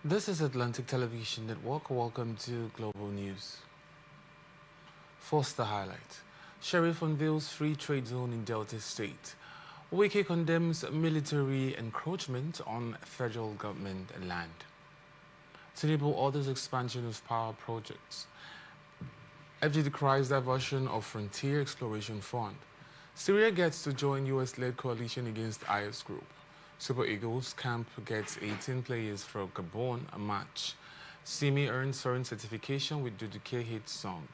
This is Atlantic Television Network. Welcome to Global News. First, the highlight. Sheriff unveils free trade zone in Delta State. Wiki condemns military encroachment on federal government land. Tinubu orders expansion of power projects. FG decries diversion of Frontier Exploration Fund. Syria gets to join US-led coalition against IS group. Super Eagles camp gets 18 players for Gabon match. Simi earns foreign certification with Duduke hit song.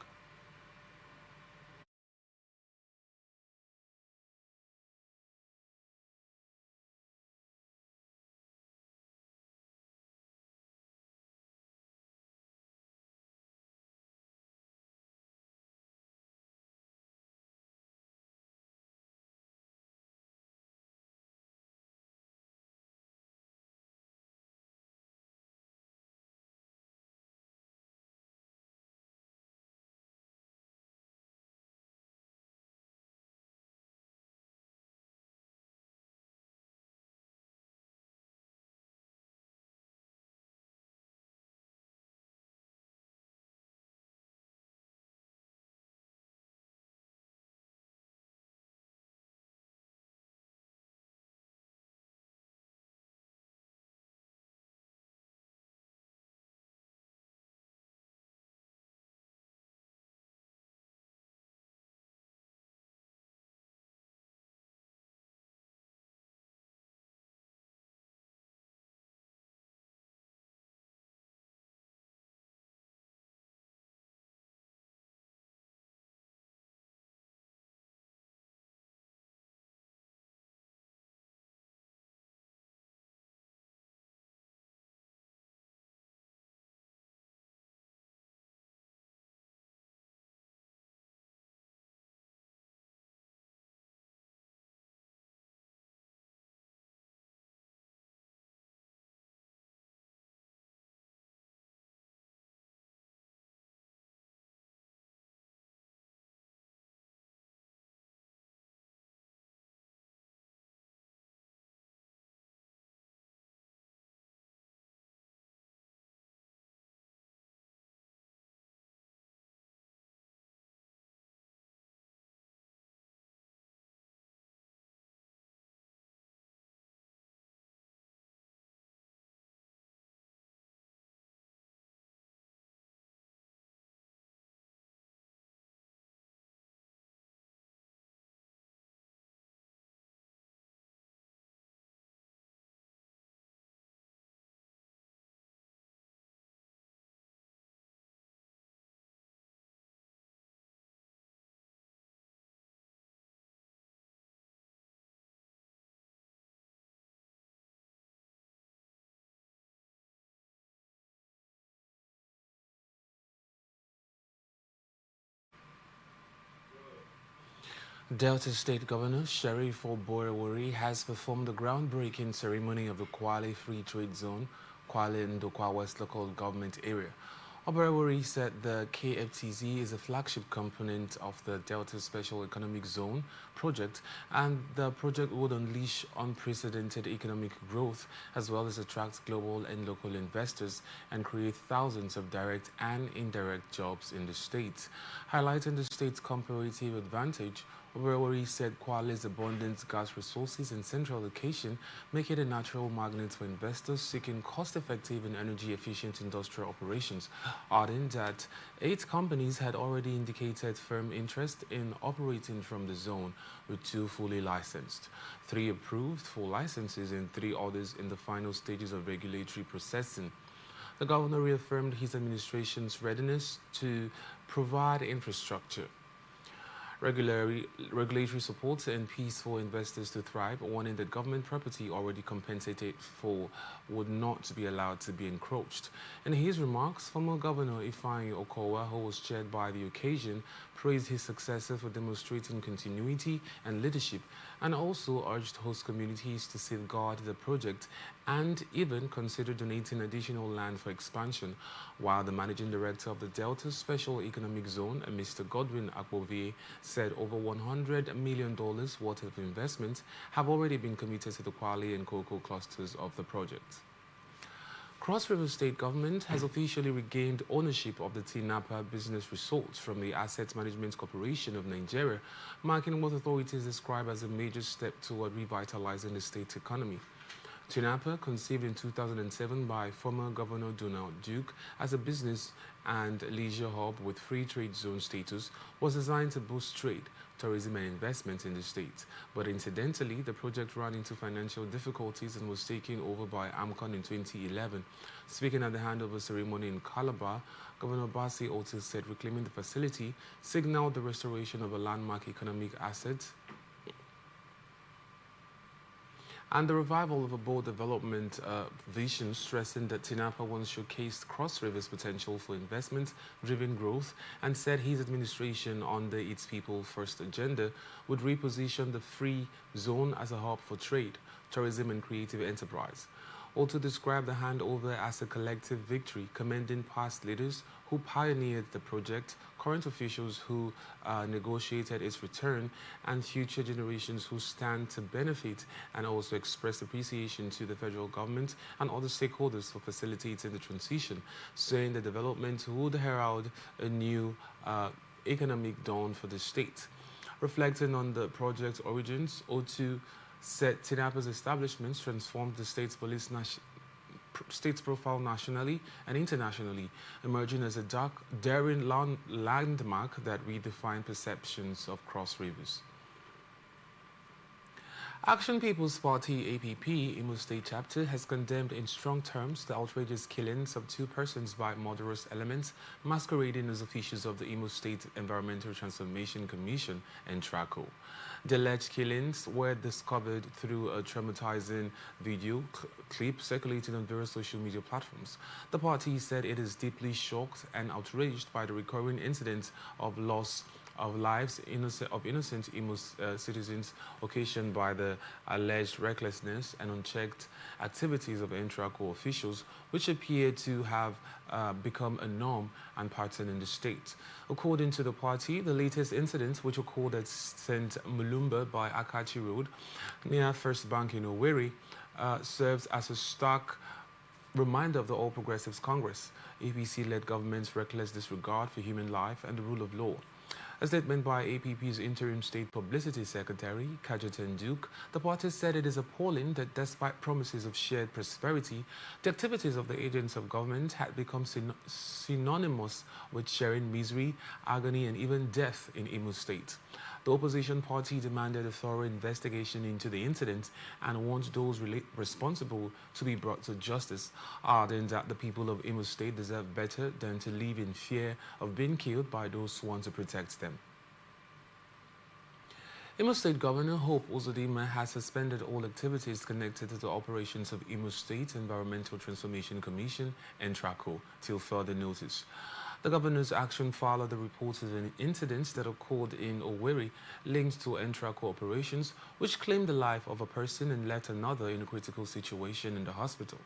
Delta State Governor Sheriff Oborewori has performed the groundbreaking ceremony of the Kwale Free Trade Zone, Kwale Ndokwa West Local Government Area. Oborewori said the KFTZ is a flagship component of the Delta Special Economic Zone project, and the project would unleash unprecedented economic growth as well as attract global and local investors and create thousands of direct and indirect jobs in the state. Highlighting the state's comparative advantage, Oberwari said Kwale's abundant gas resources and central location make it a natural magnet for investors seeking cost-effective and energy-efficient industrial operations, adding that 8 companies had already indicated firm interest in operating from the zone, with 2 fully licensed, 3 approved for licenses and 3 others in the final stages of regulatory processing. The governor reaffirmed his administration's readiness to provide infrastructure, regulatory support and peace for investors to thrive, warning that government property already compensated for would not be allowed to be encroached. In his remarks, former Governor Ifeanyi Okowa, who was chaired by the occasion, praised his successor for demonstrating continuity and leadership, and also urged host communities to safeguard the project and even consider donating additional land for expansion, while the managing director of the Delta Special Economic Zone, Mr. Godwin Akpovie, said over $100 million worth of investments have already been committed to the Kwale and Cocoa clusters of the project. Cross River State Government has officially regained ownership of the Tinapa business resorts from the Asset Management Corporation of Nigeria, marking what authorities describe as a major step toward revitalizing the state's economy. Tinapa, conceived in 2007 by former Governor Donald Duke as a business and leisure hub with free trade zone status, was designed to boost trade, tourism and investment in the state. But incidentally, the project ran into financial difficulties and was taken over by AMCON in 2011. Speaking at the handover ceremony in Calabar, Governor Bassi also said reclaiming the facility signaled the restoration of a landmark economic asset and the revival of a bold development vision, stressing that Tinapa once showcased Cross River's potential for investment-driven growth, and said his administration, under its People First agenda, would reposition the free zone as a hub for trade, tourism and creative enterprise. Also described the handover as a collective victory, commending past leaders who pioneered the project, current officials who negotiated its return, and future generations who stand to benefit, and also expressed appreciation to the federal government and other stakeholders for facilitating the transition, saying the development would herald a new economic dawn for the state. Reflecting on the project's origins, O2 said Tinapa's establishments transformed the state's state's profile nationally and internationally, emerging as a daring landmark that redefined perceptions of Cross Rivers. Action People's Party APP Imo State Chapter has condemned in strong terms the outrageous killings of 2 persons by murderous elements masquerading as officials of the Imo State Environmental Transformation Commission and TRACO. The alleged killings were discovered through a traumatizing video clip circulating on various social media platforms. The party said it is deeply shocked and outraged by the recurring incidents of loss of lives of innocent Imo citizens occasioned by the alleged recklessness and unchecked activities of NTRACO officials, which appear to have become a norm and pattern in the state. According to the party, the latest incident, which occurred at St. Mulumba by Akachi Road, near First Bank in Owerri, serves as a stark reminder of the All Progressives Congress, APC-led government's reckless disregard for human life and the rule of law. A statement by APP's interim state publicity secretary, Kajetan Duke, the party said it is appalling that despite promises of shared prosperity, the activities of the agents of government had become synonymous with sharing misery, agony, and even death in Imo State. The opposition party demanded a thorough investigation into the incident and wants those responsible to be brought to justice, adding that the people of Imo State deserve better than to live in fear of being killed by those who want to protect them. Imo State Governor Hope Uzodinma has suspended all activities connected to the operations of Imo State Environmental Transformation Commission and TRACO till further notice. The governor's action followed the reports of incidents that occurred in Owerri linked to NTRACO operations, which claimed the life of a person and left another in a critical situation in the hospital.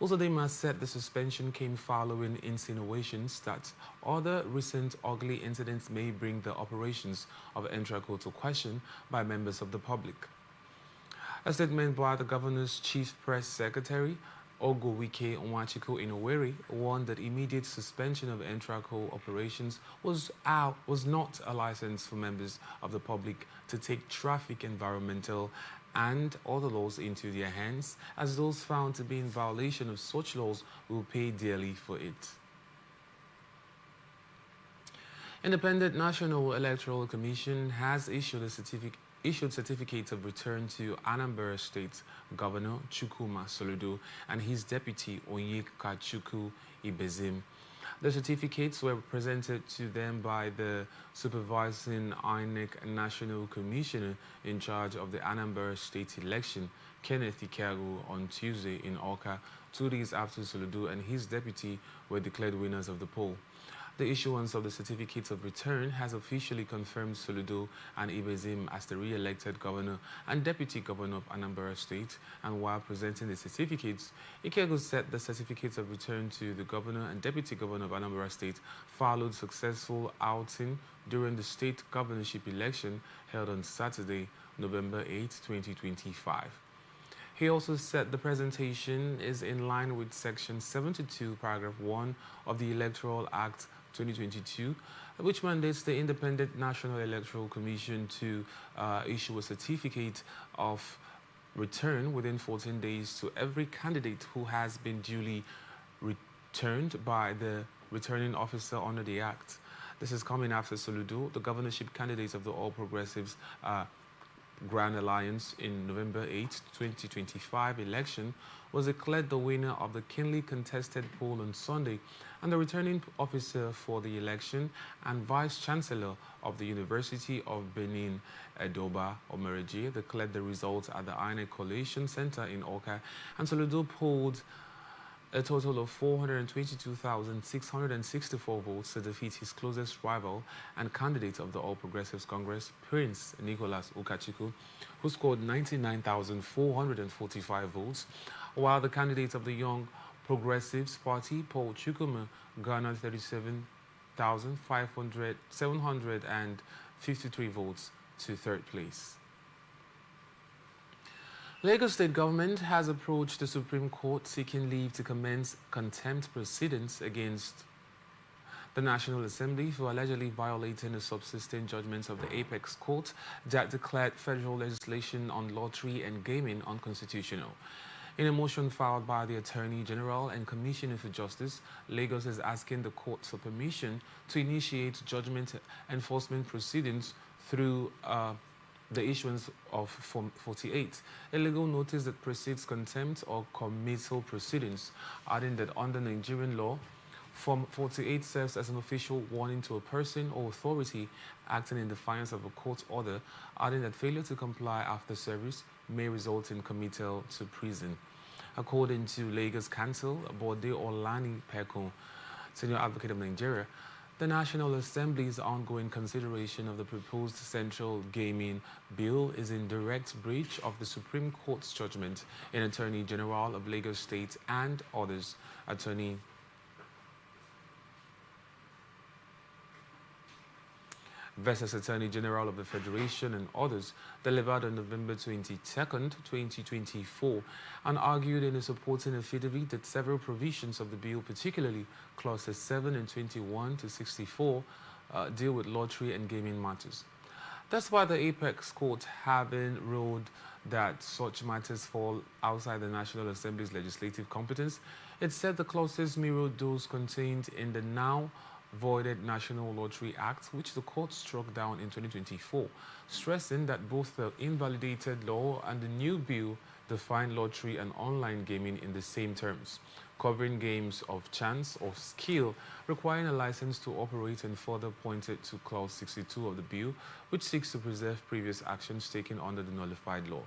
Uzodinma said the suspension came following insinuations that other recent ugly incidents may bring the operations of NTRACO to question by members of the public. A statement by the governor's chief press secretary, Ogowike Onwachiko in Owerri, warned that immediate suspension of NTRACO operations was not a license for members of the public to take traffic, environmental, and other laws into their hands, as those found to be in violation of such laws will pay dearly for it. Independent National Electoral Commission has issued certificates of return to Anambra State Governor Chukwuma Soludo and his deputy Onyeka Chukwu Ibezim. The certificates were presented to them by the supervising INEC National Commissioner in charge of the Anambra State election, Kenneth Ikagu, on Tuesday in Awka, 2 days after Soludo and his deputy were declared winners of the poll. The issuance of the certificates of return has officially confirmed Soludo and Ibezim as the re-elected governor and deputy governor of Anambra State, and while presenting the certificates, Ikegu said the certificates of return to the governor and deputy governor of Anambra State followed successful outing during the state governorship election held on Saturday, November 8, 2025. He also said the presentation is in line with Section 72, Paragraph 1 of the Electoral Act 2022, which mandates the Independent National Electoral Commission to issue a certificate of return within 14 days to every candidate who has been duly returned by the returning officer under the Act. This is coming after Soludo, the governorship candidate of the All Progressives Grand Alliance in November 8, 2025 election, was declared the winner of the keenly contested poll on Sunday, and the returning officer for the election and Vice-Chancellor of the University of Benin, Edoba Omereje, declared the results at the INEC Collation Center in Oka, and Soludo polled a total of 422,664 votes to defeat his closest rival and candidate of the All Progressives Congress, Prince Nicholas Ukachiku, who scored 99,445 votes, while the candidate of the Young Progressives Party, Paul Chukwuma, garnered 37,753 votes to third place. Lagos State government has approached the Supreme Court seeking leave to commence contempt proceedings against the National Assembly for allegedly violating the subsisting judgments of the Apex Court that declared federal legislation on lottery and gaming unconstitutional. In a motion filed by the Attorney General and Commissioner for Justice, Lagos is asking the court for permission to initiate judgment enforcement proceedings through the issuance of Form 48, a legal notice that precedes contempt or committal proceedings, adding that under Nigerian law, Form 48 serves as an official warning to a person or authority acting in defiance of a court order, adding that failure to comply after service may result in committal to prison. According to Lagos Counsel, Bode Olani Peko, Senior Advocate of Nigeria, the National Assembly's ongoing consideration of the proposed Central Gaming Bill is in direct breach of the Supreme Court's judgment in Attorney General of Lagos State and others. Attorney versus Attorney General of the Federation and others, delivered on November 22nd, 2024, and argued in a supporting affidavit that several provisions of the bill, particularly clauses 7 and 21 to 64, deal with lottery and gaming matters. That's why the Apex Court, having ruled that such matters fall outside the National Assembly's legislative competence, it said the clauses mirrored those contained in the now voided National Lottery Act, which the court struck down in 2024, stressing that both the invalidated law and the new bill define lottery and online gaming in the same terms, covering games of chance or skill, requiring a license to operate, and further pointed to Clause 62 of the bill, which seeks to preserve previous actions taken under the nullified law,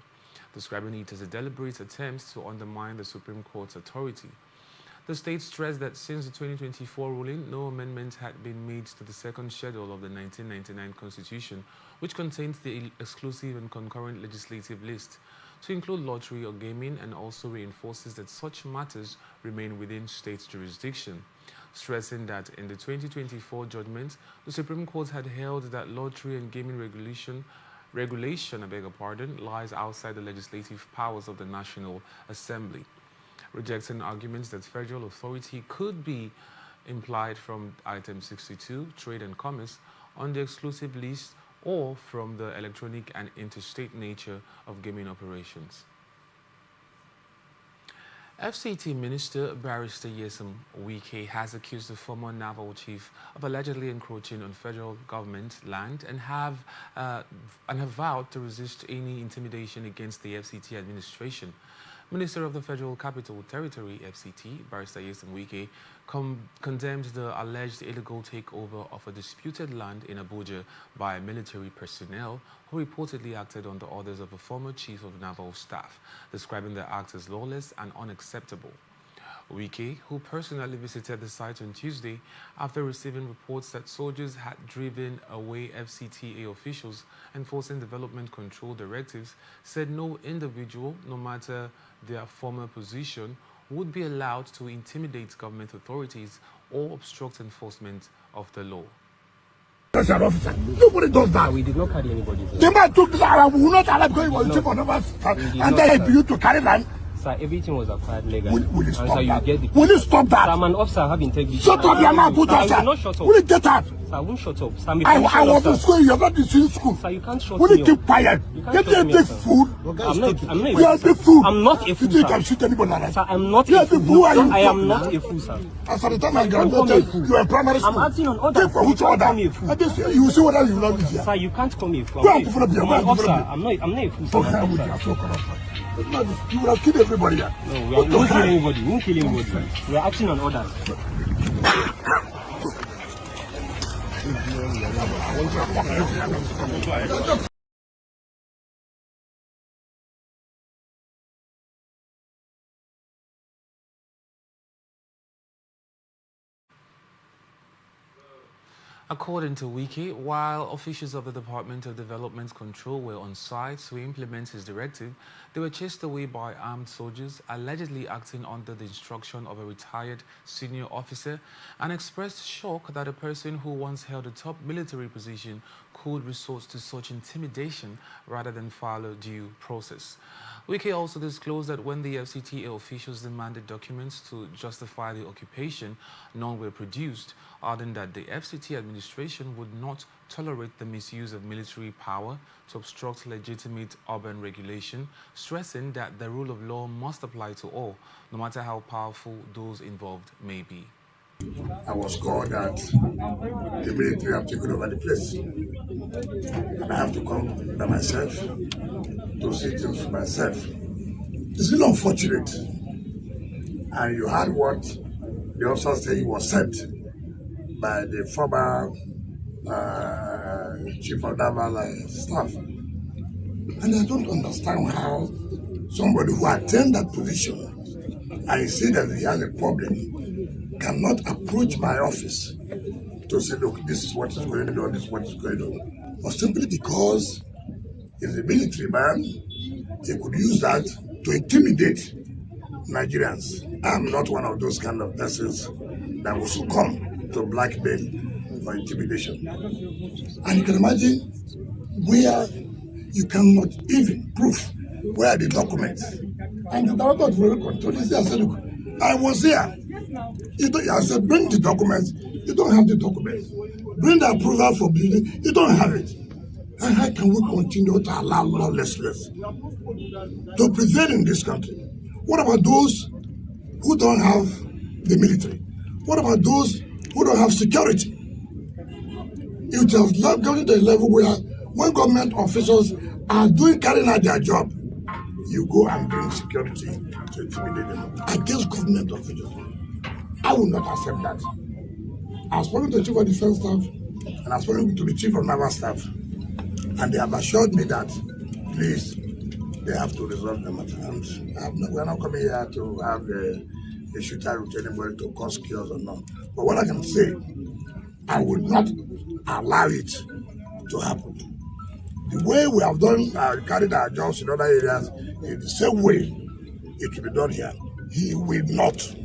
describing it as a deliberate attempt to undermine the Supreme Court's authority. The state stressed that since the 2024 ruling, no amendment had been made to the second schedule of the 1999 Constitution, which contains the exclusive and concurrent legislative list, to include lottery or gaming, and also reinforces that such matters remain within state jurisdiction, stressing that in the 2024 judgment, the Supreme Court had held that lottery and gaming regulation lies outside the legislative powers of the National Assembly, rejecting arguments that federal authority could be implied from Item 62, Trade and Commerce, on the exclusive list, or from the electronic and interstate nature of gaming operations. FCT Minister Barrister Nyesom Wike has accused the former naval chief of allegedly encroaching on federal government land and have vowed to resist any intimidation against the FCT administration. Minister of the Federal Capital Territory, FCT, Barrister Nyesom Wike, condemned the alleged illegal takeover of a disputed land in Abuja by military personnel who reportedly acted on the orders of a former chief of naval staff, describing the act as lawless and unacceptable. Wike, who personally visited the site on Tuesday after receiving reports that soldiers had driven away FCTA officials enforcing development control directives, said no individual, no matter their former position, would be allowed to intimidate government authorities or obstruct enforcement of the law. Special officer. Nobody does that. We did not carry anybody. The man took the we will not allow because he was chief of naval and then he used to carry land. Sir, everything was acquired legally. Will you stop sir, that? You get Will you stop that? Sir, I'm an officer, I have integrity. Shut up, your mouth, put up, sir. I will not shut up. Will you get up? Sir, I won't shut up. Sir, I was in school, you're not in school. Sir, you can't shut Will me you keep quiet? Get me a big fool. I'm not You are a big fool. I'm not a fool, You sir. can shoot anybody like that. Sir, I'm not You a are fool. who are you? I am not a fool, sir. As at the time I graduated, you were in primary school. I'm acting on orders. For which order? You will see whether you will not be here. Sir, you can't call me a fool. Go and put up your I'm an officer. I'm not a fool, sir. I'm an officer. You will have killed everybody here. No, we won't kill anybody. We won't kill anybody. We are acting on orders. According to Wiki, while officials of the Department of Development Control were on site to implement his directive, they were chased away by armed soldiers, allegedly acting under the instruction of a retired senior officer, and expressed shock that a person who once held a top military position could resort to such intimidation rather than follow due process. Wiki also disclosed that when the FCTA officials demanded documents to justify the occupation, none were produced, adding that the FCT administration would not tolerate the misuse of military power to obstruct legitimate urban regulation, stressing that the rule of law must apply to all, no matter how powerful those involved may be. I was called that the military have taken over the place. And I have to come by myself to see things for myself. It's really unfortunate. And you heard what the officer said he was sent by the former chief of naval staff. And I don't understand how somebody who attained that position and he see that he has a problem cannot approach my office to say, look, this is what is going on, this is what is going on. Or simply because he's a military man, he could use that to intimidate Nigerians. I'm not one of those kind of persons that will succumb to blackmail or intimidation. And you can imagine where you cannot even prove where the documents. And the director of the control is there. I said, look, I was here. I said, bring the documents. You don't have the documents. Bring the approval for building. You don't have it. And how can we continue to allow lawlessness to prevail in this country? What about those who don't have the military? What about those who don't have security? It has gotten to a level where when government officials are carrying out their job, you go and bring security to intimidate them against government officials. I will not accept that. I've spoken to the Chief of Defense Staff and I've spoken to the Chief of Naval Staff, and they have assured me that, please, they have to resolve the matter. And we're not coming here to have a shooter with anybody to cause chaos or not. But what I can say, I would not allow it to happen. The way we have done carried our jobs in other areas, in the same way it will be done here. He will not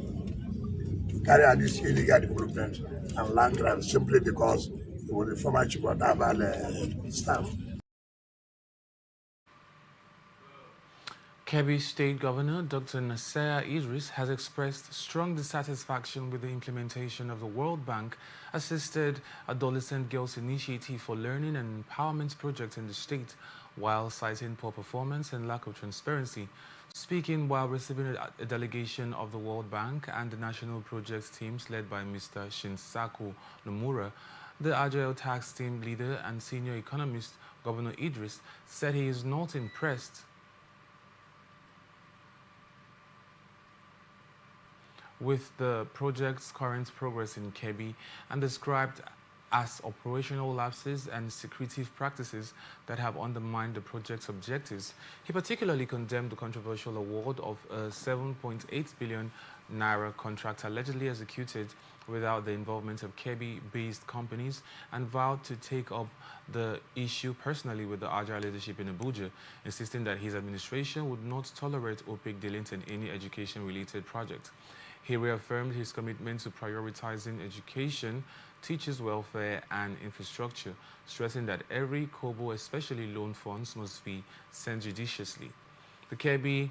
carry out this illegal development and land grab simply because he was a former chief of naval staff. Kebbi State Governor Dr. Nasser Idris has expressed strong dissatisfaction with the implementation of the World Bank-assisted Adolescent Girls Initiative for Learning and Empowerment project in the state, while citing poor performance and lack of transparency. Speaking while receiving a delegation of the World Bank and the national projects teams led by Mr. Shinsaku Nomura, the Agile Tax Team leader and senior economist Governor Idris said he is not impressed with the project's current progress in Kebbi and described as operational lapses and secretive practices that have undermined the project's objectives. He particularly condemned the controversial award of a 7.8 billion naira contract allegedly executed without the involvement of Kebbi-based companies and vowed to take up the issue personally with the Agile leadership in Abuja, insisting that his administration would not tolerate opaque dealings in any education-related project. He reaffirmed his commitment to prioritizing education, teachers' welfare, and infrastructure, stressing that every kobo, especially loan funds, must be spent judiciously. The Kebbi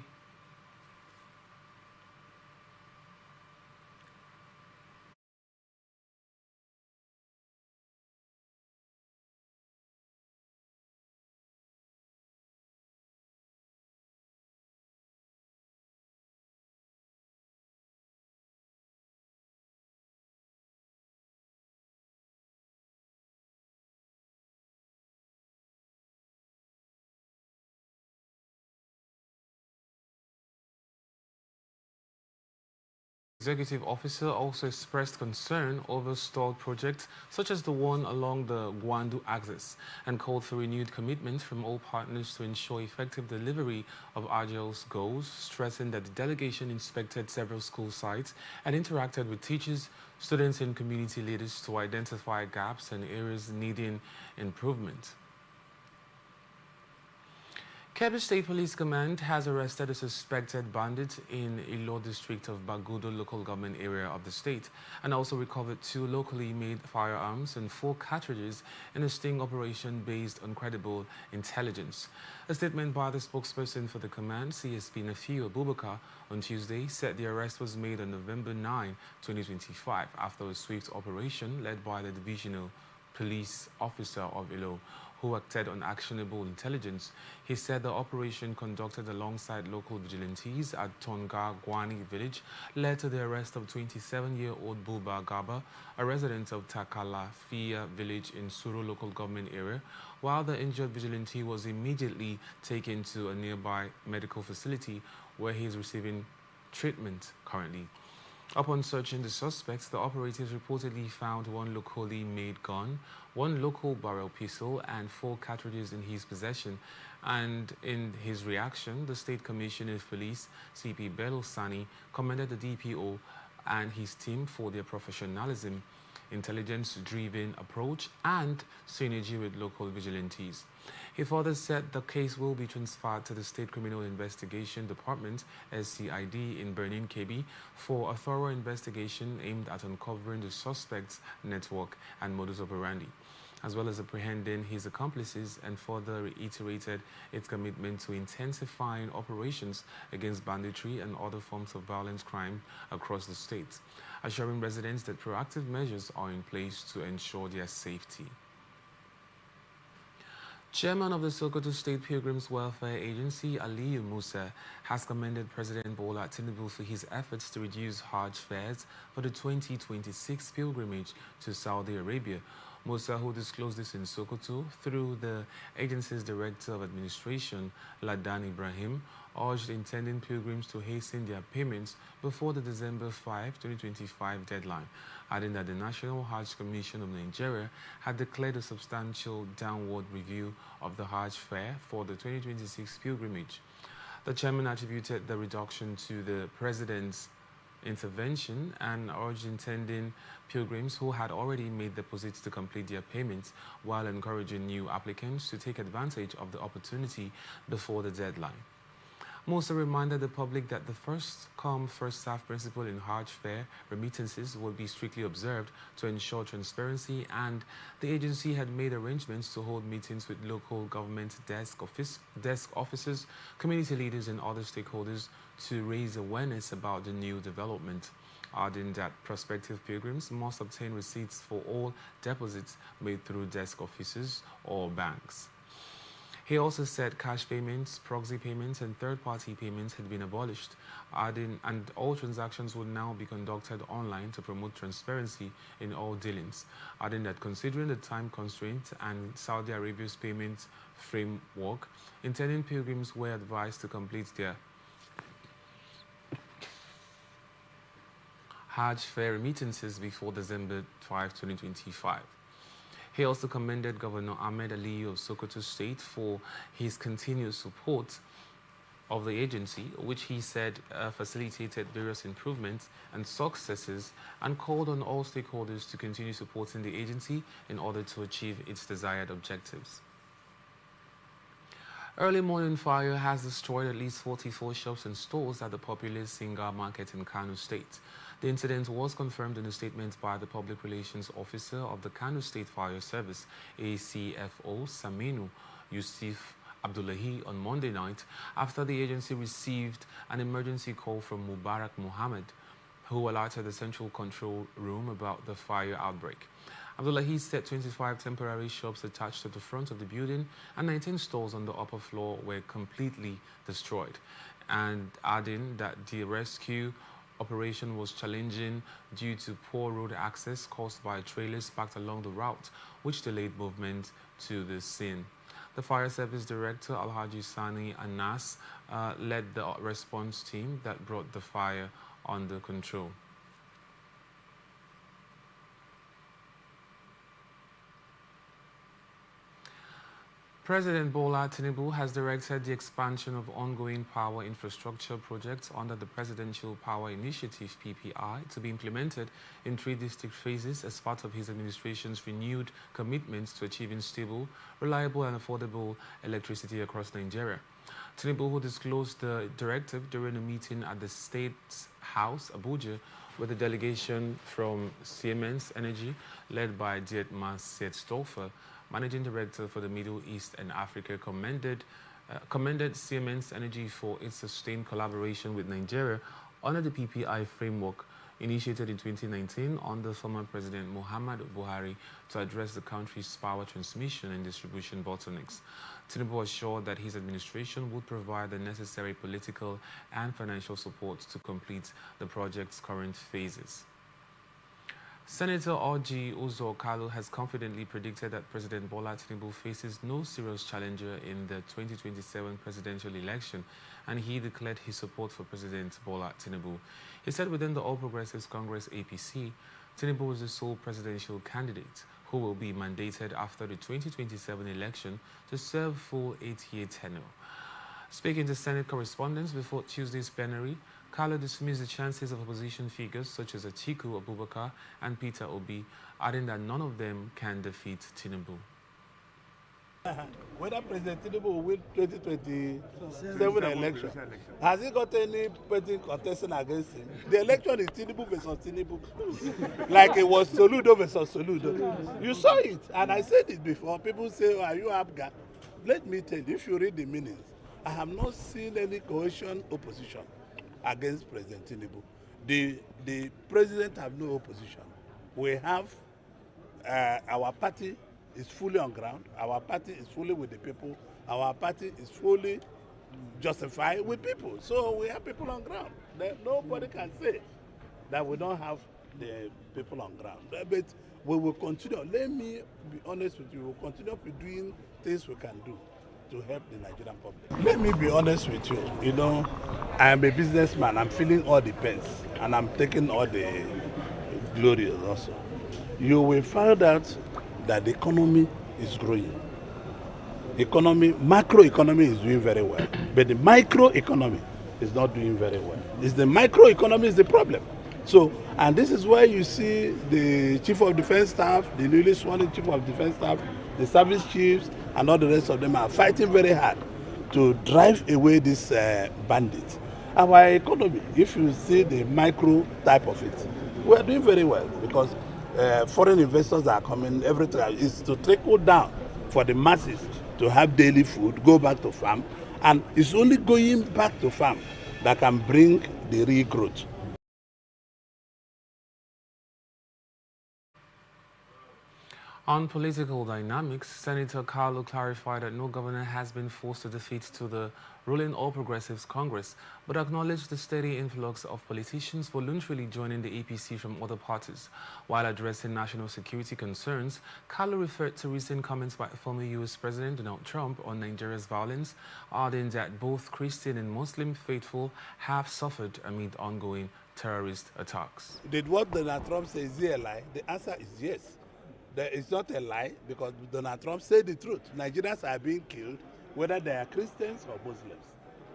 executive officer also expressed concern over stalled projects such as the one along the Gwandu axis and called for renewed commitment from all partners to ensure effective delivery of Agil's goals, stressing that the delegation inspected several school sites and interacted with teachers, students, and community leaders to identify gaps and areas needing improvement. Kebbi State Police Command has arrested a suspected bandit in Ilo district of Bagudo local government area of the state and also recovered 2 locally made firearms and 4 cartridges in a sting operation based on credible intelligence. A statement by the spokesperson for the command, CSP Nafiu Abubakar, on Tuesday said the arrest was made on November 9, 2025 after a swift operation led by the divisional police officer of Ilo, who acted on actionable intelligence. He said the operation conducted alongside local vigilantes at Tonga Gwani village led to the arrest of 27-year-old Buba Gaba, a resident of Takalafia village in Suru local government area, while the injured vigilante was immediately taken to a nearby medical facility where he is receiving treatment currently. Upon searching the suspects, the operatives reportedly found 1 locally made gun, 1 local barrel pistol, and 4 cartridges in his possession. And in his reaction, the State Commissioner of Police, CP Bello Sani, commended the DPO and his team for their professionalism, intelligence-driven approach, and synergy with local vigilantes. He further said the case will be transferred to the State Criminal Investigation Department, SCID, in Berlin, KB, for a thorough investigation aimed at uncovering the suspect's network and modus operandi, as well as apprehending his accomplices, and further reiterated its commitment to intensifying operations against banditry and other forms of violent crime across the state, assuring residents that proactive measures are in place to ensure their safety. Chairman of the Sokoto State Pilgrims Welfare Agency, Aliyu Musa, has commended President Bola Tinubu for his efforts to reduce Hajj fares for the 2026 pilgrimage to Saudi Arabia. Musa, who disclosed this in Sokoto through the agency's Director of Administration, Ladan Ibrahim, urged intending pilgrims to hasten their payments before the December 5, 2025 deadline, adding that the National Hajj Commission of Nigeria had declared a substantial downward review of the Hajj fare for the 2026 pilgrimage. The chairman attributed the reduction to the president's intervention and urged intending pilgrims who had already made deposits to complete their payments, while encouraging new applicants to take advantage of the opportunity before the deadline. Musa reminded the public that the first-come, first-served principle in Hajj fare remittances would be strictly observed to ensure transparency, and the agency had made arrangements to hold meetings with local government desk officers, community leaders, and other stakeholders to raise awareness about the new development, adding that prospective pilgrims must obtain receipts for all deposits made through desk officers or banks. He also said cash payments, proxy payments, and third-party payments had been abolished, adding, and all transactions would now be conducted online to promote transparency in all dealings, adding that considering the time constraints and Saudi Arabia's payment framework, intending pilgrims were advised to complete their Hajj fare remittances before December 5, 2025. He also commended Governor Ahmed Aliyu of Sokoto State for his continued support of the agency, which he said facilitated various improvements and successes, and called on all stakeholders to continue supporting the agency in order to achieve its desired objectives. Early morning fire has destroyed at least 44 shops and stores at the popular Singa market in Kano State. The incident was confirmed in a statement by the Public Relations Officer of the Kano State Fire Service, ACFO Saminu Yusuf Abdullahi, on Monday night after the agency received an emergency call from Mubarak Muhammad, who alerted the Central Control Room about the fire outbreak. Abdullahi said 25 temporary shops attached to the front of the building and 19 stores on the upper floor were completely destroyed, and adding that the rescue operation was challenging due to poor road access caused by trailers parked along the route, which delayed movement to the scene. The Fire Service Director, Alhaji Sani Anas, led the response team that brought the fire under control. President Bola Tinubu has directed the expansion of ongoing power infrastructure projects under the Presidential Power Initiative (PPI) to be implemented in 3 district phases as part of his administration's renewed commitments to achieving stable, reliable and affordable electricity across Nigeria. Tinubu, who disclosed the directive during a meeting at the State House, Abuja, with a delegation from Siemens Energy, led by Dietmar Sietstoffer, Managing Director for the Middle East and Africa, commended Siemens Energy for its sustained collaboration with Nigeria under the PPI framework initiated in 2019 under former President Muhammadu Buhari to address the country's power transmission and distribution bottlenecks. Tinubu assured that his administration would provide the necessary political and financial support to complete the project's current phases. Senator Orji Uzo Kalu has confidently predicted that President Bola Tinubu faces no serious challenger in the 2027 presidential election, and he declared his support for President Bola Tinubu. He said within the All Progressives Congress APC, Tinubu is the sole presidential candidate who will be mandated after the 2027 election to serve full 8-year tenure. Speaking to Senate correspondents before Tuesday's plenary, Kalu dismissed the chances of opposition figures such as Atiku Abubakar and Peter Obi, adding that none of them can defeat Tinubu. Whether President Tinubu will win 2027 election, has he got any person contesting against him? The election is Tinubu versus Tinubu, like it was Soludo versus Soludo. You saw it, and I said it before. People say, "Are you Abga?" Let me tell you, if you read the meanings, I have not seen any coalition opposition against President Tinubu. The president have no opposition. We have our party is fully on ground. Our party is fully with the people. Our party is fully justified with people. So we have people on ground. Nobody can say that we don't have the people on ground. But we will continue. Let me be honest with you. We will continue doing things we can do to help the Nigerian public. Let me be honest with you. You know, I am a businessman. I'm feeling all the pains, and I'm taking all the glory also. You will find out that the economy is growing. Macroeconomy is doing very well, but the microeconomy is not doing very well. It's the microeconomy is the problem. So, and this is why you see the Chief of Defense Staff, the newly sworn Chief of Defense Staff, the service chiefs, and all the rest of them are fighting very hard to drive away this bandit. Our economy, if you see the micro type of it, we are doing very well because foreign investors are coming. Everything is to trickle down for the masses to have daily food, go back to farm, and it's only going back to farm that can bring the real growth. On political dynamics, Senator Kalu clarified that no governor has been forced to defeat to the ruling All Progressives Congress, but acknowledged the steady influx of politicians voluntarily joining the APC from other parties. While addressing national security concerns, Kalu referred to recent comments by former U.S. President Donald Trump on Nigeria's violence, adding that both Christian and Muslim faithful have suffered amid ongoing terrorist attacks. Did what Donald Trump say, is he a lie? The answer is yes. It's not a lie because Donald Trump said the truth. Nigerians are being killed, whether they are Christians or Muslims.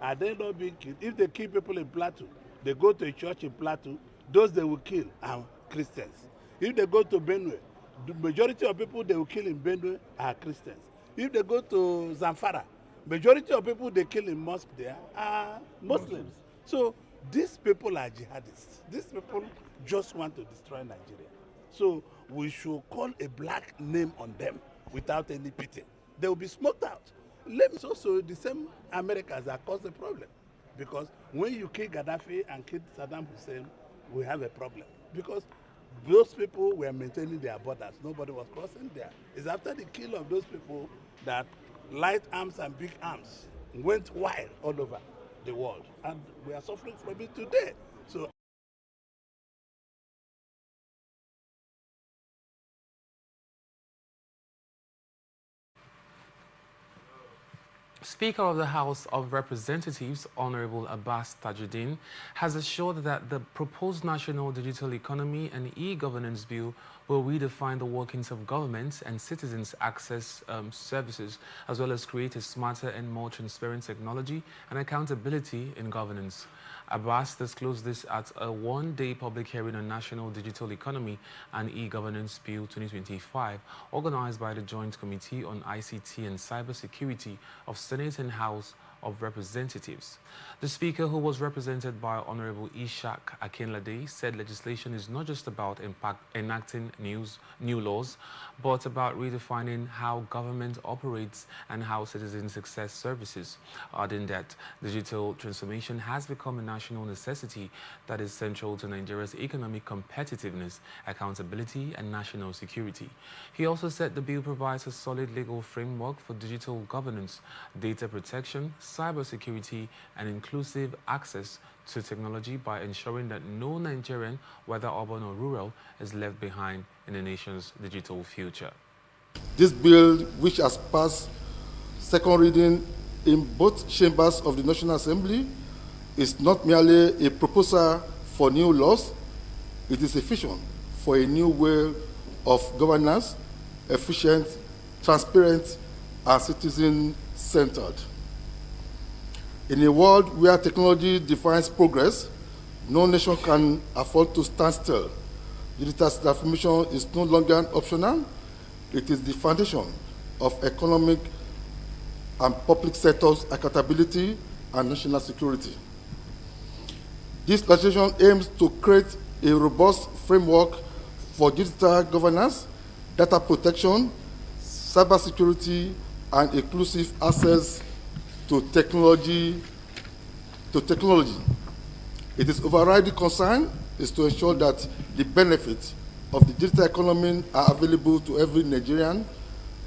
Are they not being killed? If they kill people in Plateau, they go to a church in Plateau, those they will kill are Christians. If they go to Benue, the majority of people they will kill in Benue are Christians. If they go to Zamfara, Majority of people they kill in mosque there are Muslims. So these people are jihadists. These people just want to destroy Nigeria. So we should call a black name on them without any pity. They will be smoked out. Let me also the same Americans that caused the problem. Because when you kill Gaddafi and kill Saddam Hussein, we have a problem. Because those people were maintaining their borders. Nobody was crossing there. It's after the kill of those people that light arms and big arms went wild all over the world. And we are suffering from it today. So Speaker of the House of Representatives, Honorable Abbas Tajuddin, has assured that the proposed National Digital Economy and E-Governance Bill will redefine the workings of government and citizens' access services, as well as create a smarter and more transparent technology and accountability in governance. Abbas disclosed this at a one-day public hearing on National Digital Economy and E-Governance Bill 2025, organized by the Joint Committee on ICT and Cybersecurity of Senate and House of Representatives. The Speaker, who was represented by Honorable Ishaq Akinlade, said legislation is not just about enacting new laws, but about redefining how government operates and how citizens access services, adding that digital transformation has become a national necessity that is central to Nigeria's economic competitiveness, accountability, and national security. He also said the bill provides a solid legal framework for digital governance, data protection, cybersecurity, and inclusive access to technology by ensuring that no Nigerian, whether urban or rural, is left behind in the nation's digital future. This bill, which has passed second reading in both chambers of the National Assembly, is not merely a proposal for new laws, it is a vision for a new way of governance, efficient, transparent, and citizen-centered. In a world where technology defines progress, no nation can afford to stand still. Digital transformation is no longer optional. It is the foundation of economic and public sectors' accountability and national security. This legislation aims to create a robust framework for digital governance, data protection, cybersecurity, and inclusive access to technology. Its overriding concern is to ensure that the benefits of the digital economy are available to every Nigerian,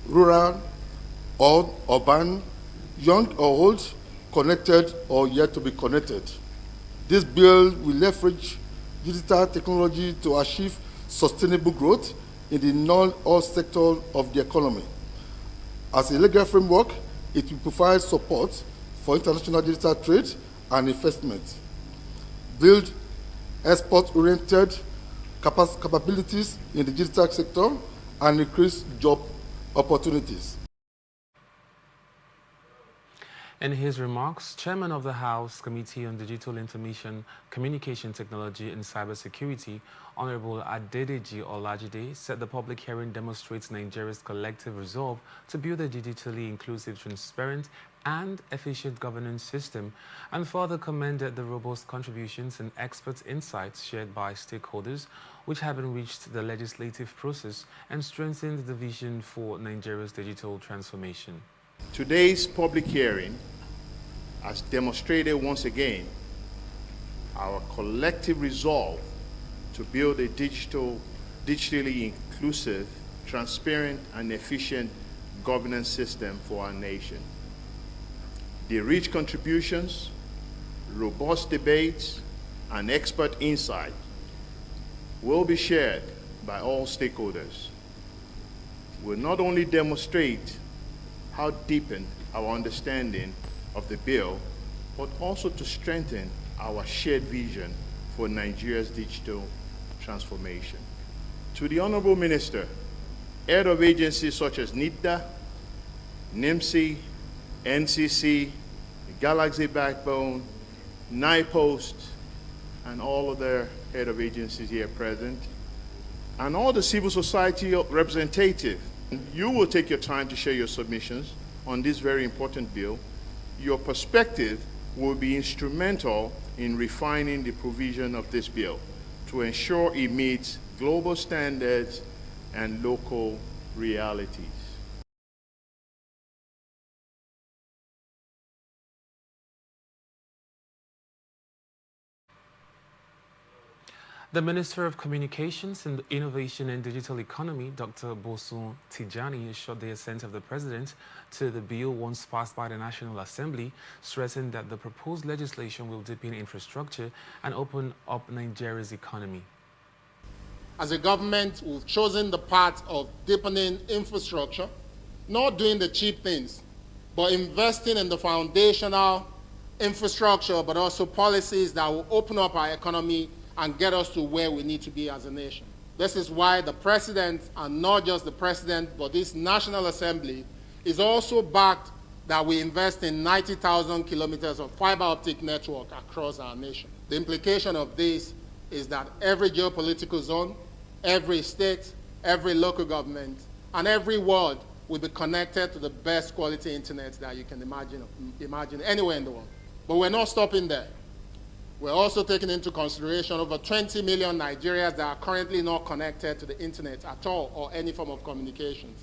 rural or urban, young or old, connected or yet to be connected. This bill will leverage digital technology to achieve sustainable growth in the non-oil sector of the economy. As a legal framework, it will provide support for international digital trade and investment, build export-oriented capabilities in the digital sector, and increase job opportunities. In his remarks, Chairman of the House Committee on Digital Information, Communication Technology and Cybersecurity, Honorable Adedeji Olajide, said the public hearing demonstrates Nigeria's collective resolve to build a digitally inclusive, transparent and efficient governance system, and further commended the robust contributions and expert insights shared by stakeholders, which have enriched the legislative process and strengthened the vision for Nigeria's digital transformation. Today's public hearing has demonstrated once again our collective resolve to build a digitally inclusive, transparent, and efficient governance system for our nation. The rich contributions, robust debates, and expert insight will be shared by all stakeholders. Will not only demonstrate how deepen our understanding of the bill, but also to strengthen our shared vision for Nigeria's digital transformation. To the Honorable Minister, head of agencies such as NIDA, NIMSI, NCC, Galaxy Backbone, NIPOST, and all of their head of agencies here present, and all the civil society representatives. You will take your time to share your submissions on this very important bill, your perspective will be instrumental in refining the provision of this bill to ensure it meets global standards and local realities. The Minister of Communications and Innovation and Digital Economy, Dr. Bosun Tijani, assured the assent of the President to the bill once passed by the National Assembly, stressing that the proposed legislation will deepen infrastructure and open up Nigeria's economy. As a government, we've chosen the path of deepening infrastructure, not doing the cheap things, but investing in the foundational infrastructure, but also policies that will open up our economy and get us to where we need to be as a nation. This is why the President, and not just the President, but this National Assembly, is also backed that we invest in 90,000 kilometers of fiber optic network across our nation. The implication of this is that every geopolitical zone, every state, every local government, and every ward will be connected to the best quality internet that you can imagine anywhere in the world. But we're not stopping there. We're also taking into consideration over 20 million Nigerians that are currently not connected to the internet at all or any form of communications.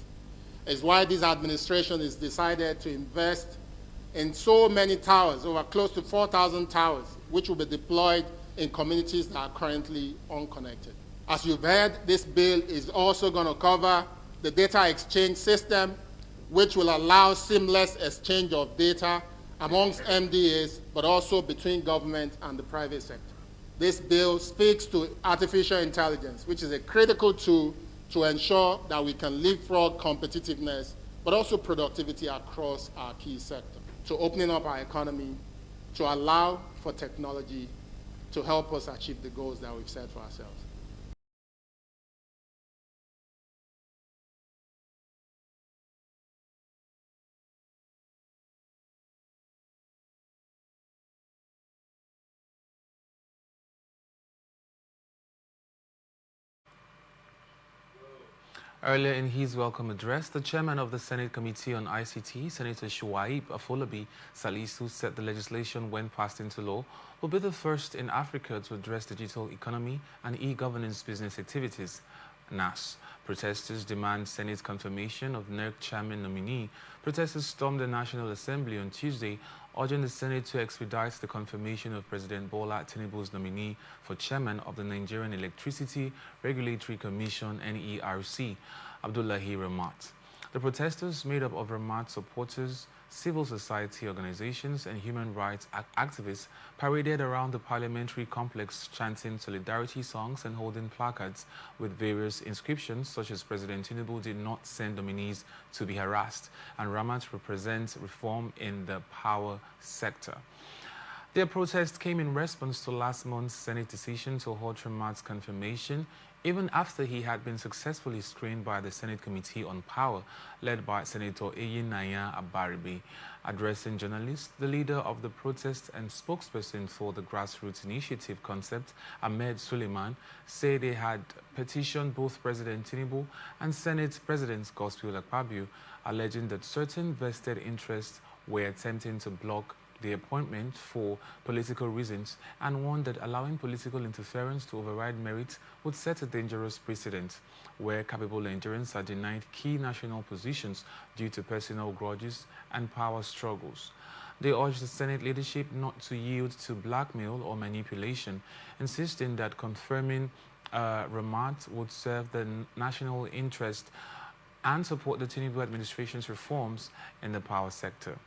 It's why this administration has decided to invest in so many towers, over close to 4,000 towers, which will be deployed in communities that are currently unconnected. As you've heard, this bill is also going to cover the data exchange system, which will allow seamless exchange of data amongst MDAs, but also between government and the private sector. This bill speaks to artificial intelligence, which is a critical tool to ensure that we can leapfrog competitiveness, but also productivity across our key sector, to opening up our economy, to allow for technology to help us achieve the goals that we've set for ourselves. Earlier in his welcome address, the chairman of the Senate Committee on ICT, Senator Shuaib Afolabi Salisu, said the legislation, when passed into law, will be the first in Africa to address digital economy and e-governance business activities. NAS. Protesters demand Senate confirmation of NERC chairman nominee. Protesters stormed the National Assembly on Tuesday, urging the Senate to expedite the confirmation of President Bola Tinubu's nominee for chairman of the Nigerian Electricity Regulatory Commission, NERC, Abdullahi Ramat. The protesters, made up of Ramat supporters, civil society organizations, and human rights activists, paraded around the parliamentary complex chanting solidarity songs and holding placards with various inscriptions such as President Tinubu did not send nominees to be harassed, and Ramat represents reform in the power sector. Their protest came in response to last month's Senate decision to halt Ramat's confirmation, even after he had been successfully screened by the Senate Committee on Power, led by Senator Eyinaya Abaribe. Addressing journalists, the leader of the protest and spokesperson for the grassroots initiative concept, Ahmed Suleiman, said they had petitioned both President Tinubu and Senate President Godswill Akpabio, alleging that certain vested interests were attempting to block the appointment for political reasons, and warned that allowing political interference to override merit would set a dangerous precedent, where capable Nigerians are denied key national positions due to personal grudges and power struggles. They urged the Senate leadership not to yield to blackmail or manipulation, insisting that confirming Ramat would serve the national interest and support the Tinubu administration's reforms in the power sector.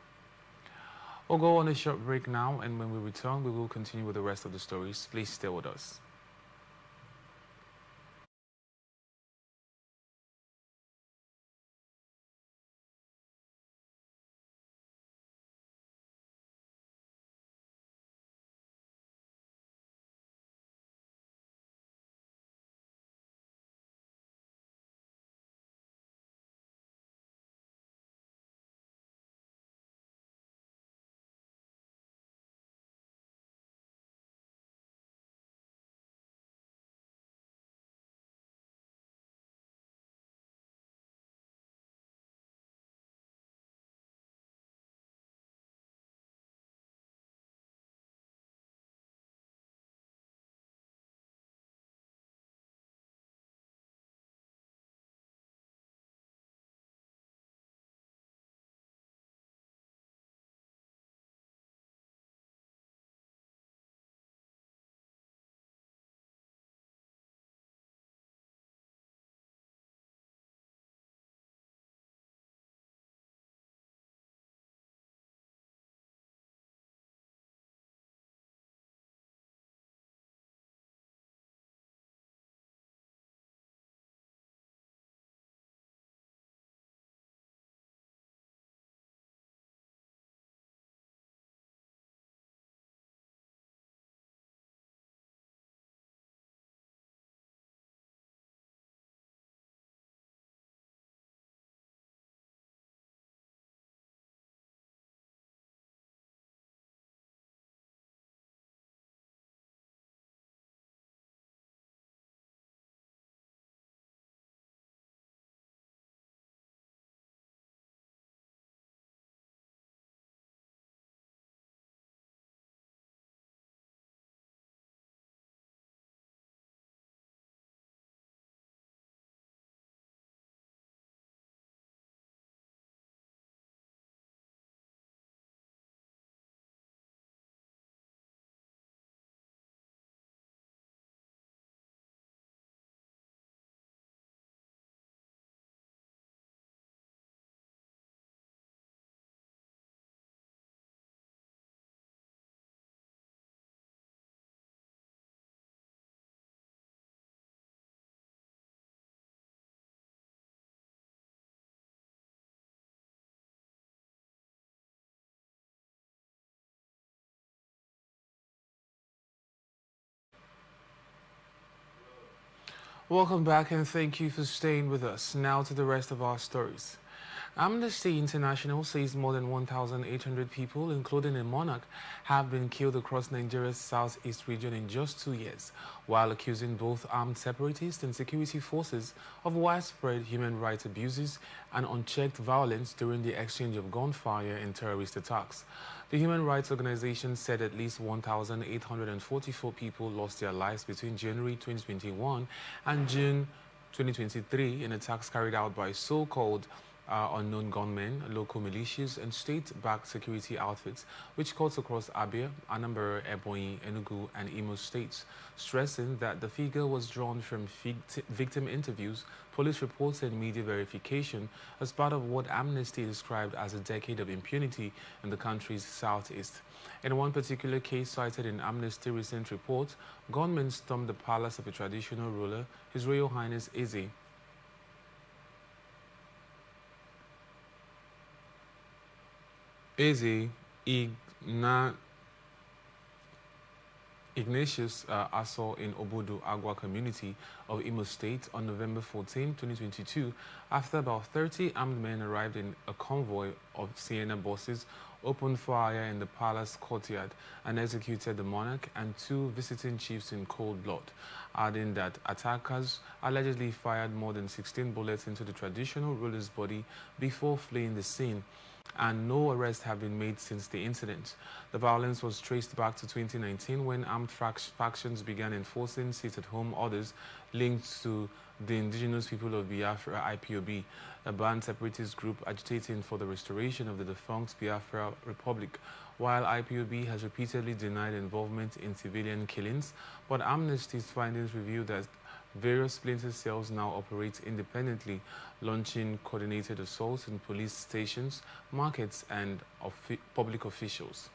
We'll go on a short break now, and when we return, we will continue with the rest of the stories. Please stay with us. Welcome back and thank you for staying with us. Now to the rest of our stories. Amnesty International says more than 1,800 people, including a monarch, have been killed across Nigeria's southeast region in just 2 years, while accusing both armed separatists and security forces of widespread human rights abuses and unchecked violence during the exchange of gunfire in terrorist attacks. The human rights organization said at least 1,844 people lost their lives between January 2021 and June 2023 in attacks carried out by so-called unknown gunmen, local militias, and state-backed security outfits, which cuts across Abia, Anambra, Ebonyi, Enugu, and Imo states, stressing that the figure was drawn from victim interviews, police reports, and media verification as part of what Amnesty described as a decade of impunity in the country's southeast. In one particular case cited in Amnesty's recent report, gunmen stormed the palace of a traditional ruler, His Royal Highness Eze. Ignatius Aso in Obodo Agua community of Imo State on November 14, 2022, after about 30 armed men arrived in a convoy of Sienna buses, opened fire in the palace courtyard and executed the monarch and two visiting chiefs in cold blood, adding that attackers allegedly fired more than 16 bullets into the traditional ruler's body before fleeing the scene, and no arrests have been made since the incident. The violence was traced back to 2019 when armed factions began enforcing sit-at-home orders linked to the indigenous people of Biafra IPOB, a banned separatist group agitating for the restoration of the defunct Biafra Republic. While IPOB has repeatedly denied involvement in civilian killings, but Amnesty's findings reveal that various splinter cells now operate independently, launching coordinated assaults in police stations, markets, and public officials.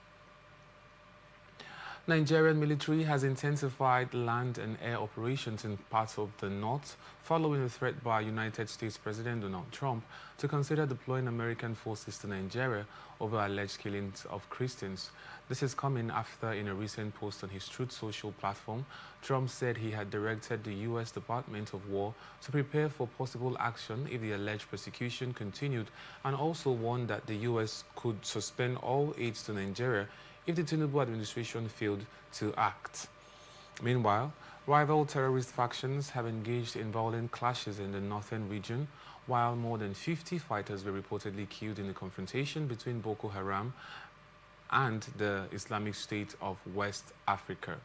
Nigerian military has intensified land and air operations in parts of the north following a threat by United States President Donald Trump to consider deploying American forces to Nigeria over alleged killings of Christians. This is coming after, in a recent post on his Truth Social platform, Trump said he had directed the U.S. Department of War to prepare for possible action if the alleged persecution continued, and also warned that the U.S. could suspend all aid to Nigeria if the Tinubu administration failed to act. Meanwhile, rival terrorist factions have engaged in violent clashes in the northern region, while more than 50 fighters were reportedly killed in a confrontation between Boko Haram and the Islamic State of West Africa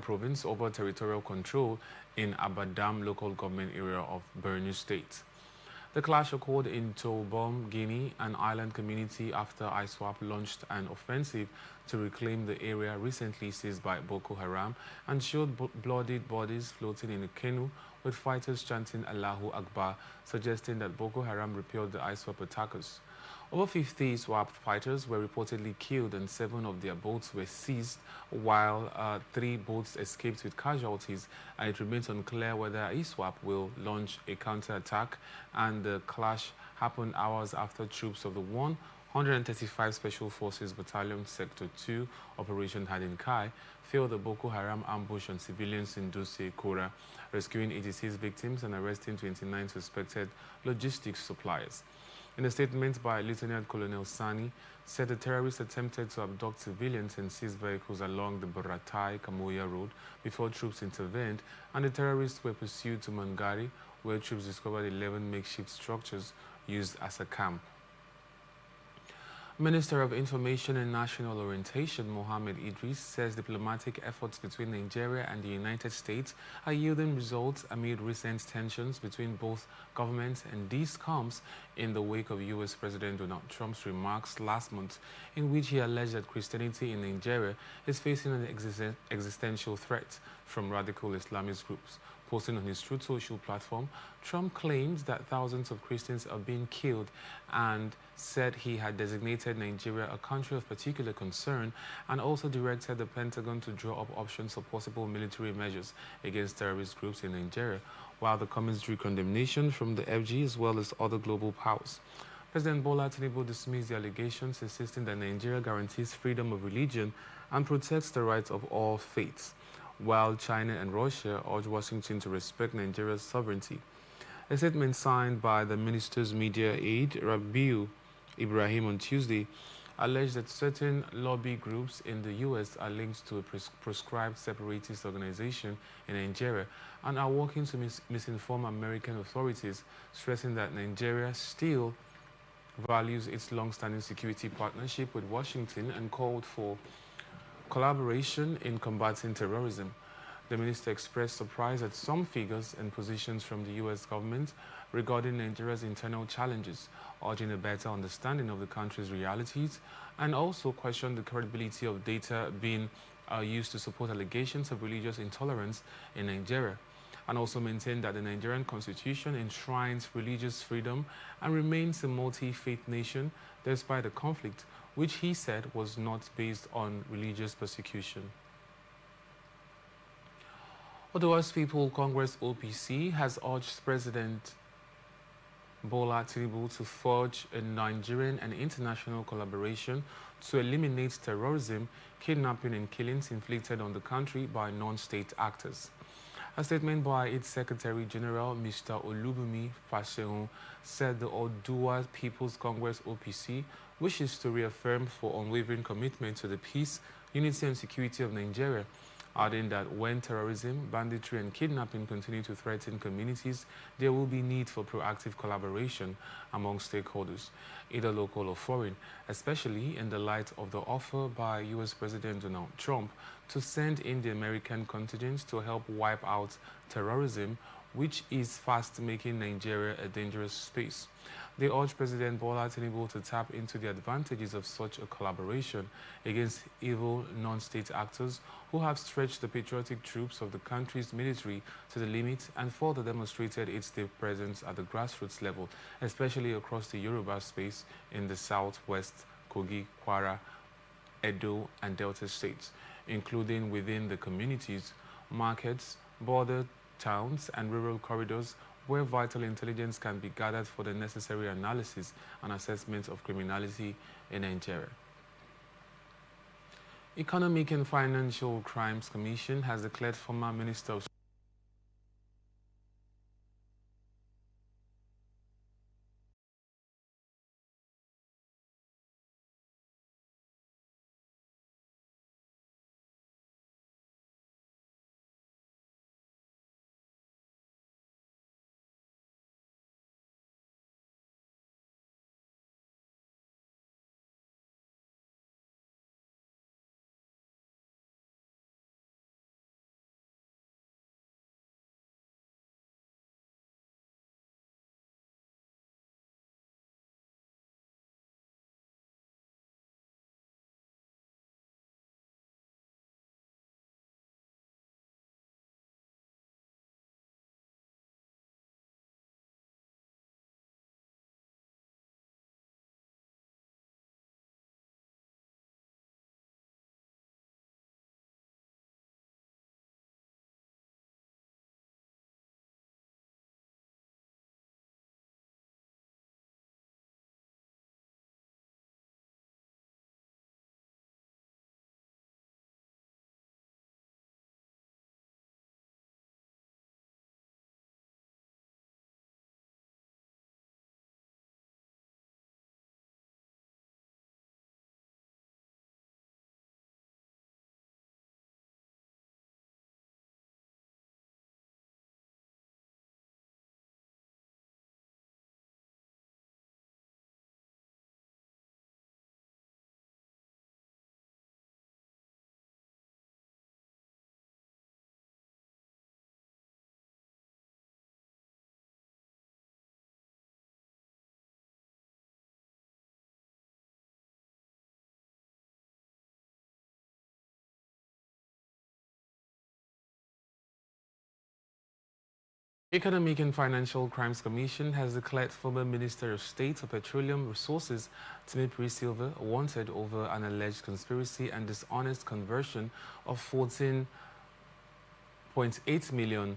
province over territorial control in Abadam local government area of Borno State. The clash occurred in Tobom, Guinea, an island community after ISWAP launched an offensive to reclaim the area recently seized by Boko Haram and showed bloodied bodies floating in a canoe with fighters chanting Allahu Akbar, suggesting that Boko Haram repelled the ISWAP attackers. Over 50 ISWAP fighters were reportedly killed and 7 of their boats were seized, while 3 boats escaped with casualties, and it remains unclear whether ISWAP will launch a counterattack. And the clash happened hours after troops of the 135 Special Forces Battalion Sector 2 Operation Hadinkai failed the Boko Haram ambush on civilians in Dose Kora, rescuing 86 victims and arresting 29 suspected logistics suppliers. In a statement by Lieutenant Colonel Sani, said the terrorists attempted to abduct civilians and seize vehicles along the Baratai-Kamoya road before troops intervened, and the terrorists were pursued to Mangari, where troops discovered 11 makeshift structures used as a camp. Minister of Information and National Orientation Mohammed Idris says diplomatic efforts between Nigeria and the United States are yielding results amid recent tensions between both governments, and this comes in the wake of U.S. President Donald Trump's remarks last month in which he alleged that Christianity in Nigeria is facing an existential threat from radical Islamist groups. Posting on his Truth Social platform, Trump claimed that thousands of Christians are being killed and said he had designated Nigeria a country of particular concern, and also directed the Pentagon to draw up options for possible military measures against terrorist groups in Nigeria, while the comments drew condemnation from the FG as well as other global powers. President Bola Tinubu dismissed the allegations, insisting that Nigeria guarantees freedom of religion and protects the rights of all faiths. while China and Russia urged Washington to respect Nigeria's sovereignty. A statement signed by the minister's media aide, Rabiu Ibrahim, on Tuesday alleged that certain lobby groups in the U.S. are linked to a proscribed separatist organization in Nigeria and are working to misinform American authorities, stressing that Nigeria still values its long-standing security partnership with Washington and called for collaboration in combating terrorism. The minister expressed surprise at some figures and positions from the U.S. government regarding Nigeria's internal challenges, urging a better understanding of the country's realities, and also questioned the credibility of data being used to support allegations of religious intolerance in Nigeria, and also maintained that the Nigerian constitution enshrines religious freedom and remains a multi-faith nation despite the conflict, which he said was not based on religious persecution. Odua's People Congress OPC has urged President Bola Tinubu to forge a Nigerian and international collaboration to eliminate terrorism, kidnapping and killings inflicted on the country by non-state actors. A statement by its Secretary General, Mr. Olubunmi Fasehun, said the Odua People's Congress OPC wishes to reaffirm for unwavering commitment to the peace, unity and security of Nigeria, adding that when terrorism, banditry and kidnapping continue to threaten communities, there will be need for proactive collaboration among stakeholders, either local or foreign, especially in the light of the offer by U.S. President Donald Trump to send in the American contingents to help wipe out terrorism, which is fast making Nigeria a dangerous space. They urge President Bola Tinubu to tap into the advantages of such a collaboration against evil non-state actors who have stretched the patriotic troops of the country's military to the limit and further demonstrated its deep presence at the grassroots level, especially across the Yoruba space in the southwest, Kogi, Kwara, Edo, and Delta states, including within the communities, markets, border towns, and rural corridors where vital intelligence can be gathered for the necessary analysis and assessment of criminality in Nigeria. Economic and Financial Crimes Commission has declared former Minister of Economic and Financial Crimes Commission has declared former Minister of State of Petroleum Resources Timothy Silva wanted over an alleged conspiracy and dishonest conversion of 14.8 million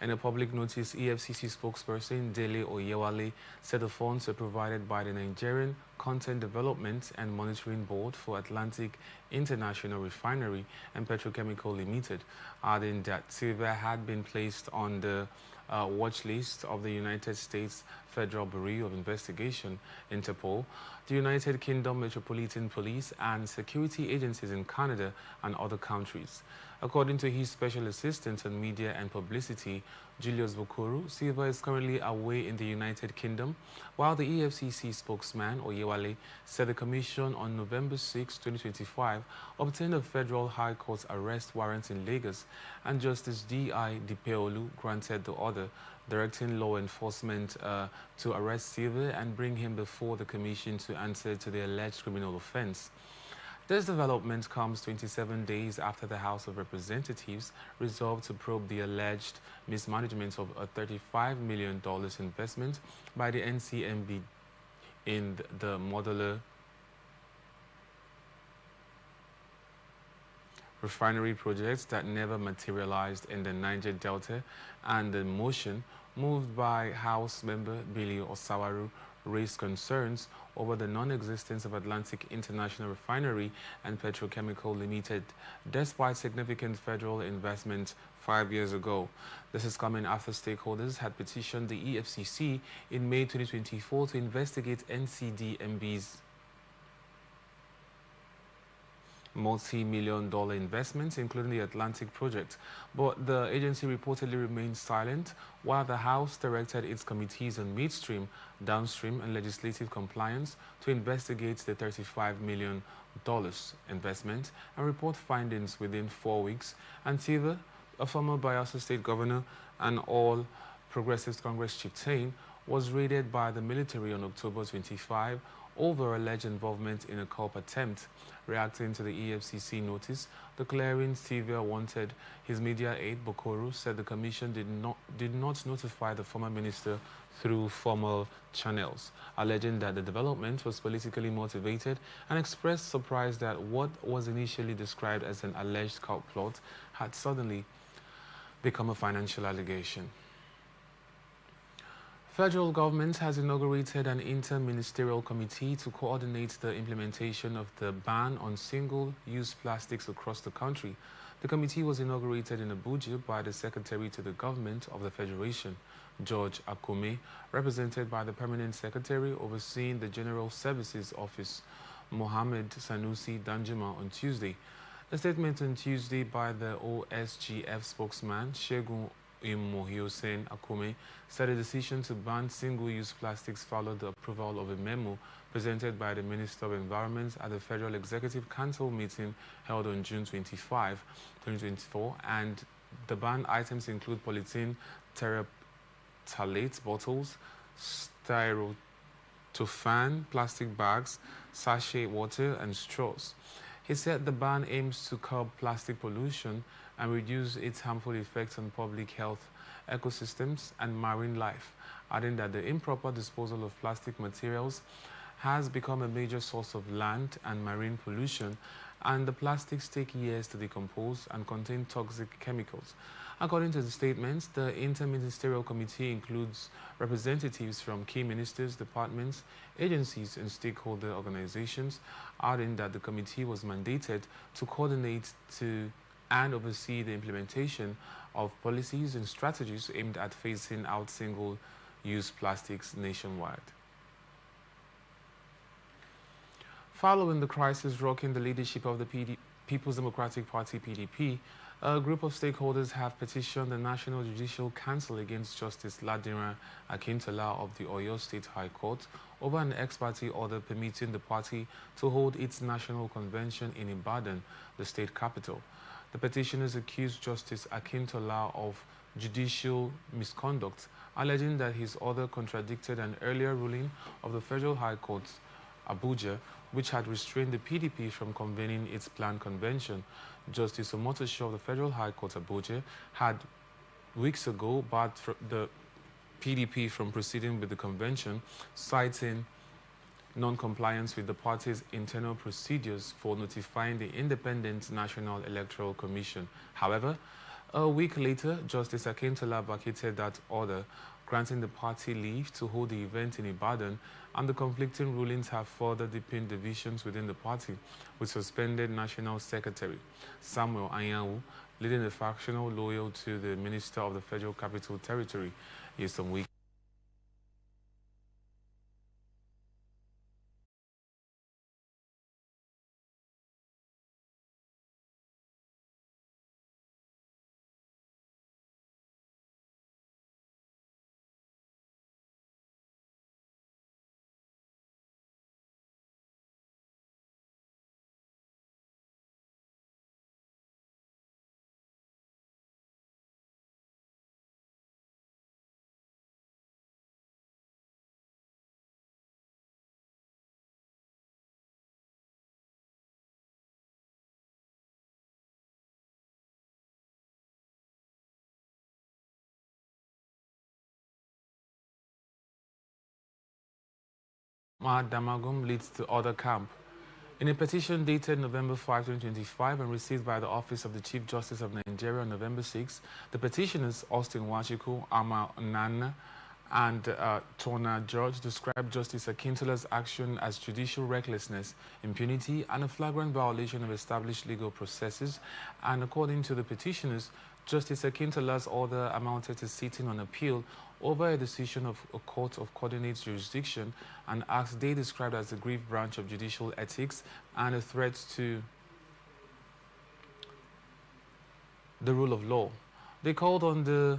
In a public notice, EFCC spokesperson Dele Oyewale said the funds were provided by the Nigerian Content Development and Monitoring Board for Atlantic International Refinery and Petrochemical Limited, adding that silver had been placed on the watch list of the United States Federal Bureau of Investigation, Interpol, the United Kingdom Metropolitan Police, and security agencies in Canada and other countries. According to his special assistant on media and publicity, Julius Bokoro, Silva is currently away in the United Kingdom, while the EFCC spokesman, Oyewale, said the Commission on November 6, 2025, obtained a federal High Court arrest warrant in Lagos, and Justice D.I. Dipeolu granted the order directing law enforcement to arrest Silva and bring him before the Commission to answer to the alleged criminal offense. This development comes 27 days after the House of Representatives resolved to probe the alleged mismanagement of a $35 million investment by the NCMB in the modular refinery projects that never materialized in the Niger Delta, and the motion moved by House member Billy Osawaru raised concerns over the non-existence of Atlantic International Refinery and Petrochemical Limited, despite significant federal investment 5 years ago. This is coming after stakeholders had petitioned the EFCC in May 2024 to investigate NCDMB's multi-million-dollar investments, including the Atlantic project, but the agency reportedly remained silent while the House directed its committees on midstream, downstream, and legislative compliance to investigate the $35 million investment and report findings within 4 weeks. And Silva, a former Bayelsa State governor and All Progressives Congress chieftain, was raided by the military on October 25 over alleged involvement in a coup attempt. Reacting to the EFCC notice declaring Silva wanted, his media aide Bokoro said the commission did not notify the former minister through formal channels, alleging that the development was politically motivated, and expressed surprise that what was initially described as an alleged coup plot had suddenly become a financial allegation. Federal government has inaugurated an inter-ministerial committee to coordinate the implementation of the ban on single-use plastics across the country. The committee was inaugurated in Abuja by the Secretary to the Government of the Federation, George Akome, represented by the Permanent Secretary overseeing the General Services Office, Mohammed Sanusi Danjuma, on Tuesday. A statement on Tuesday by the OSGF spokesman, Shegun Imohiosen Akome, said a decision to ban single-use plastics followed the approval of a memo presented by the Minister of Environment at the Federal Executive Council meeting held on June 25, 2024, and the banned items include polythene terephthalate bottles, styrofoam plastic bags, sachet water, and straws. He said the ban aims to curb plastic pollution and reduce its harmful effects on public health, ecosystems, and marine life, adding that the improper disposal of plastic materials has become a major source of land and marine pollution, and the plastics take years to decompose and contain toxic chemicals. According to the statements, the Interministerial Committee includes representatives from key ministers, departments, agencies, and stakeholder organizations, adding that the committee was mandated to coordinate and oversee the implementation of policies and strategies aimed at phasing out single-use plastics nationwide. Following the crisis rocking the leadership of the People's Democratic Party (PDP), a group of stakeholders have petitioned the National Judicial Council against Justice Ladira Akintola of the Oyo State High Court over an ex-parte order permitting the party to hold its national convention in Ibadan, the state capital. The petitioners accused Justice Akintola of judicial misconduct, alleging that his order contradicted an earlier ruling of the Federal High Court, Abuja, which had restrained the PDP from convening its planned convention. Justice Omotosho of the Federal High Court, Abuja, had weeks ago barred the PDP from proceeding with the convention, citing non-compliance with the party's internal procedures for notifying the Independent National Electoral Commission. However, A week later, Justice Akintola vacated that order, granting the party leave to hold the event in Ibadan, and the conflicting rulings have further deepened divisions within the party, with suspended National Secretary Samuel Anyanwu leading a factional loyal to the Minister of the Federal Capital Territory, Nyesom Wike. Damagum leads to other camp. In a petition dated November 5, 2025 and received by the Office of the Chief Justice of Nigeria on November 6, the petitioners Austin Wachiku, Ama Nana, and Tona George described Justice Akintola's action as judicial recklessness, impunity, and a flagrant violation of established legal processes. And according to the petitioners, Justice Akintola's order amounted to sitting on appeal over a decision of a court of coordinate jurisdiction, and acts they described as a grave branch of judicial ethics and a threat to the rule of law. They called on the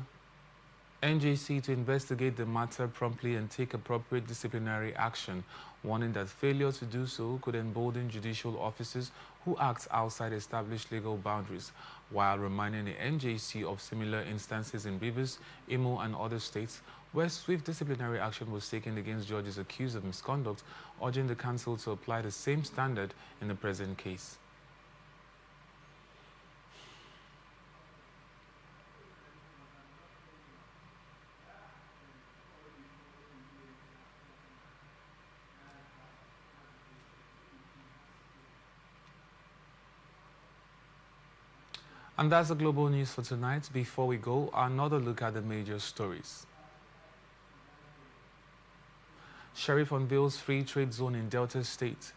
NJC to investigate the matter promptly and take appropriate disciplinary action, warning that failure to do so could embolden judicial officers who act outside established legal boundaries, while reminding the NJC of similar instances in Rivers, Imo, and other states where swift disciplinary action was taken against judges accused of misconduct, urging the council to apply the same standard in the present case. And that's the global news for tonight. Before we go, another look at the major stories. Sheriff unveils free trade zone in Delta State.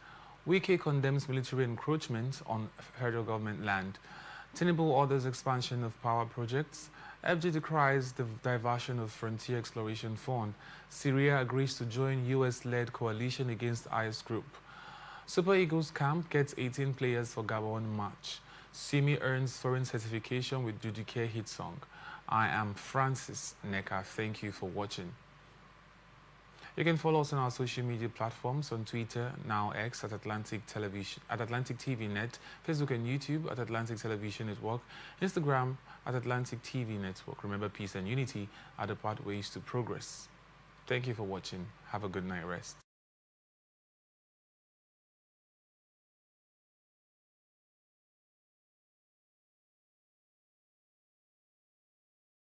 Wike condemns military encroachment on federal government land. Tinubu orders expansion of power projects. FG decries the diversion of Frontier Exploration Fund. Syria agrees to join US-led coalition against IS group. Super Eagles camp gets 18 players for Gabon match. Simi earns foreign certification with Judicare hit song. I am Francis Neka. Thank you for watching. You can follow us on our social media platforms on Twitter, now X at Atlantic Television, at Atlantic TV Net, Facebook and YouTube at Atlantic Television Network, Instagram at Atlantic TV Network. Remember, peace and unity are the pathways to progress. Thank you for watching. Have a good night rest.